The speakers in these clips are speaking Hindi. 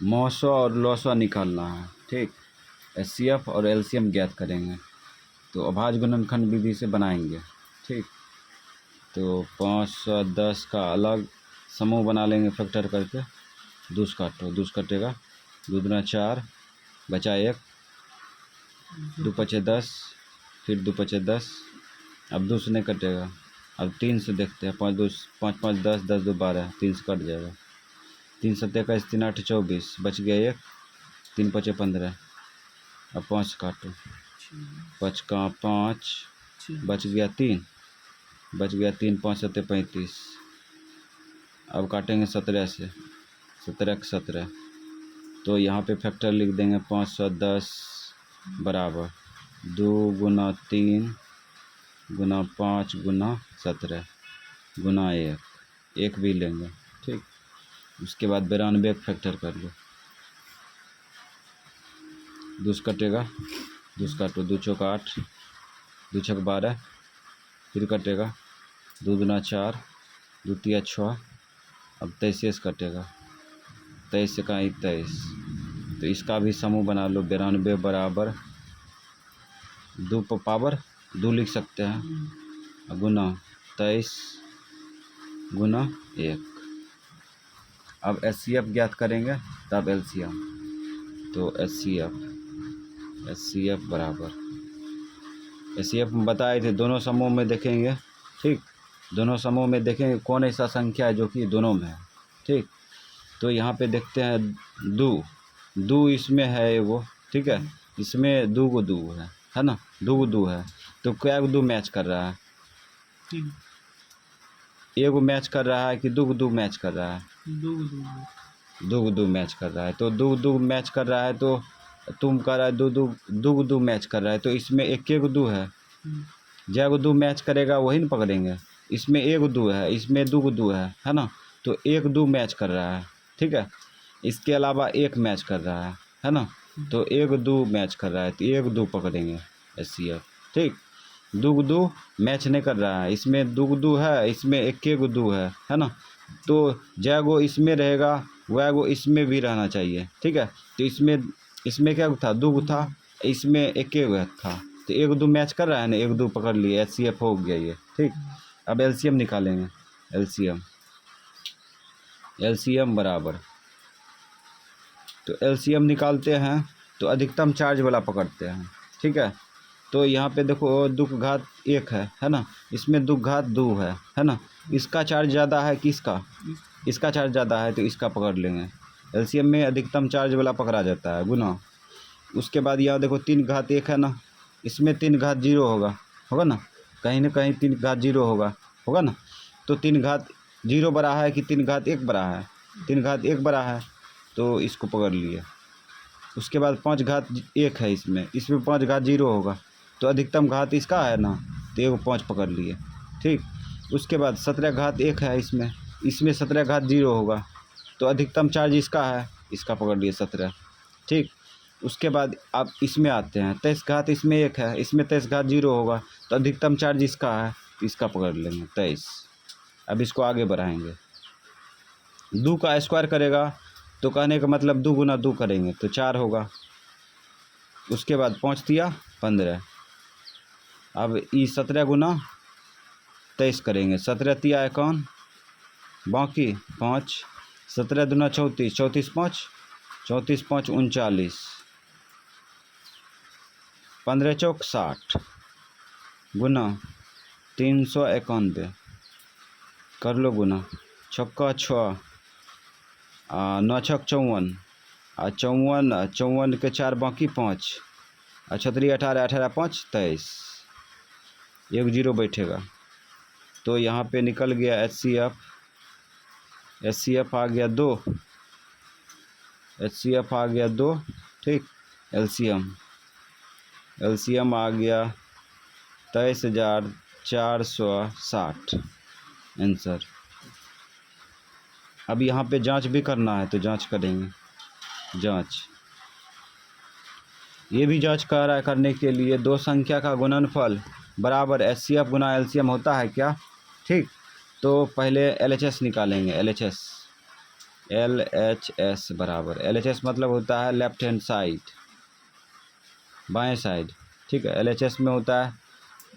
मौसा और लौसा निकालना है। ठीक, एचसीएफ और एलसीएम ज्ञात करेंगे तो अभाज्य गुणनखंड विधि से बनाएंगे। ठीक, तो 510 का अलग समूह बना लेंगे फैक्टर करके। दूस काटो, दूस कटेगा, 2 दूना 4, बचा 1, 2 पचे 10, फिर 2 पचे 10, अब 2 से नहीं कटेगा, अब 3 से देखते हैं। 5 5 10, 10 2 12, 3 से कट जाएगा। 3 7 21, 3 8 24, बच गया 1, 3 पचे 15, अब 5 काटो, 5 का 5, बच गया 3, बच गया 3, 5 7 35, अब काटेंगे 17 से, 17 का 17, तो यहाँ पे फैक्टर लिख देंगे 510 बराबर 2 गुना 3 गुना 5 गुना 17 गुना 1 भी लेंगे। ठीक, उसके बाद 92 फैक्टर कर लो। दूस कटेगा, दूस काटो, 2 चौक 8, 2 छक 12, फिर कटेगा, 2 दूना 4, 2 तिया 6, अब 23 कटेगा, 23 का 23, तो इसका भी समूह बना लो। 92 बराबर 2 पर पावर 2 लिख सकते हैं, गुना 23 गुना 1। अब एचसीएफ ज्ञात करेंगे तब एलसीएम, तो एचसीएफ बराबर, एचसीएफ में बताए थे दोनों समूह में देखेंगे। ठीक, दोनों समूह में देखेंगे कौन ऐसा संख्या है जो कि दोनों में है। ठीक, तो यहाँ पे देखते हैं 2 इसमें है वो। ठीक है, इसमें 2 को 2 है ना, 2 को 2 है, तो क्या 2 मैच कर रहा है? 1 को मैच कर रहा है कि 2 को 2 मैच कर रहा है? 2 को 2 मैच कर रहा है, तो 2 को 2 मैच कर रहा है, तो तुम कह रहा है 2 को 2 मैच कर रहा है, तो इसमें 1 को 2 है। जय को 2 मैच करेगा वही ना पकड़ेंगे। इसमें 1 को 2 है, इसमें 2 को 2 है ना, तो 1 2 मैच कर रहा है। ठीक है, इसके अलावा 1 मैच कर रहा है ना, तो 1 2 मैच कर रहा है, तो 1 2 पकड़ेंगे एचसीएफ। ठीक, 2 को 2 मैच नहीं कर रहा है, इसमें 2 को 2 है, इसमें 1 को 2 है ना, तो जय गो इसमें रहेगा, वह गो इसमें भी रहना चाहिए। ठीक है, तो इसमें क्या था? 2 को था, इसमें 1 को था, तो 1 2 मैच कर रहा है ना, 1 2 पकड़ लिए, एचसीएफ हो गया ये। ठीक, अब एलसीएम निकालेंगे। एलसीएम बराबर, तो एलसीएम निकालते हैं तो अधिकतम चार्ज वाला पकड़ते हैं। ठीक है, तो यहाँ पे देखो 2 का घात 1 है ना, इसमें 2 का घात 2 है ना, इसका चार्ज ज़्यादा है कि इसका चार्ज ज़्यादा है, तो इसका पकड़ लेंगे। एलसीएम में अधिकतम चार्ज वाला पकड़ा जाता है, गुना। उसके बाद यहाँ देखो 3 का घात 1 है ना, इसमें 3 का घात 0 होगा ना, कहीं ना कहीं 3 का घात 0 होगा ना, तो 3 घात 0 बड़ा है कि 3 घात 1 बड़ा है? 3 घात 1 बड़ा है, तो इसको पकड़ लिए। उसके बाद 5 घात 1 है, इसमें 5 घात 0 होगा, तो अधिकतम घात इसका है ना, तो 1 5 पकड़ लिए। ठीक, उसके बाद 17 घात 1 है, इसमें 17 घात 0 होगा, तो अधिकतम चार्ज इसका है, इसका पकड़ लिए 17। ठीक, उसके बाद आप इसमें आते हैं, 23 घात इसमें 1 है, इसमें 23 घात 0 होगा, तो अधिकतम चार्ज इसका है, इसका पकड़ लेंगे 23। अब इसको आगे बढ़ाएंगे, 2 का स्क्वायर करेगा, तो कहने का मतलब 2 गुना 2 करेंगे तो 4 होगा। उसके बाद 5 तिया 15, अब ये 17 गुना 23 करेंगे, 17 तिया 51, बाकी 5, 17 दूना 34, 34 5, 34 5 39, 15 चौक 60 गुना 391, कर लो गुना, छक्का 6, 9 छक 54, 54 के 4 बाकी 5, 18 18 5 23, 1 0 बैठेगा, तो यहाँ पे निकल गया एचसीएफ आ गया 2, एचसीएफ आ गया 2। ठीक, एलसीएम आ गया 23,460 आंसर। अब यहाँ पे जांच भी करना है, तो जांच करेंगे। ये भी जांच करने के लिए 2 संख्या का गुणनफल बराबर एचसीएफ गुना एलसीएम होता है क्या? ठीक, तो पहले एलएचएस निकालेंगे। LHS बराबर, LHS मतलब होता है लेफ्ट हैंड साइड, बाएं साइड, ठीक है। LHS में होता है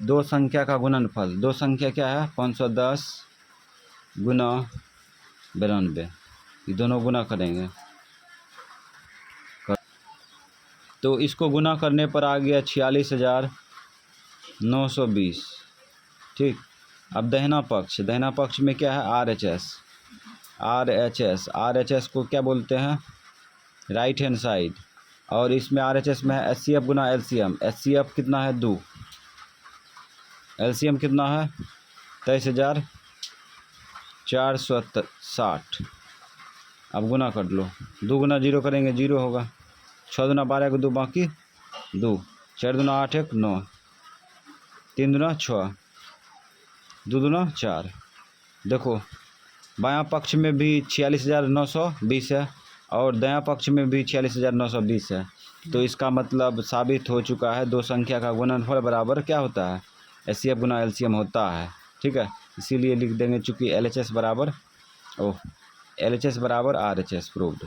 दो संख्या का गुणनफल। दो संख्या क्या है, 510 गुना 92, ये दोनों गुना करेंगे तो इसको गुना करने पर आ गया 46,920, ठीक। अब दहिना पक्ष में क्या है, RHS को क्या बोलते हैं, राइट हैंड साइड। और इसमें RHS में है HCF गुना LCM। HCF कितना है 2, LCM कितना है 23,460। अब गुना कर लो, 2 गुना 0 करेंगे 0 होगा, 6 दुना 12 को 2 बाकी 2, 4 दुना 8 1 9, 3 दुना 6, 2 दुना 4। देखो बायां पक्ष में भी 46,920 है और दायां पक्ष में भी 46,920 है। तो इसका मतलब साबित हो चुका है दो संख्या का गुणनफल बराबर क्या होता है, HCF गुना LCM होता है, ठीक है। इसीलिए लिख देंगे चूँकि LHS बराबर RHS प्रूव्ड।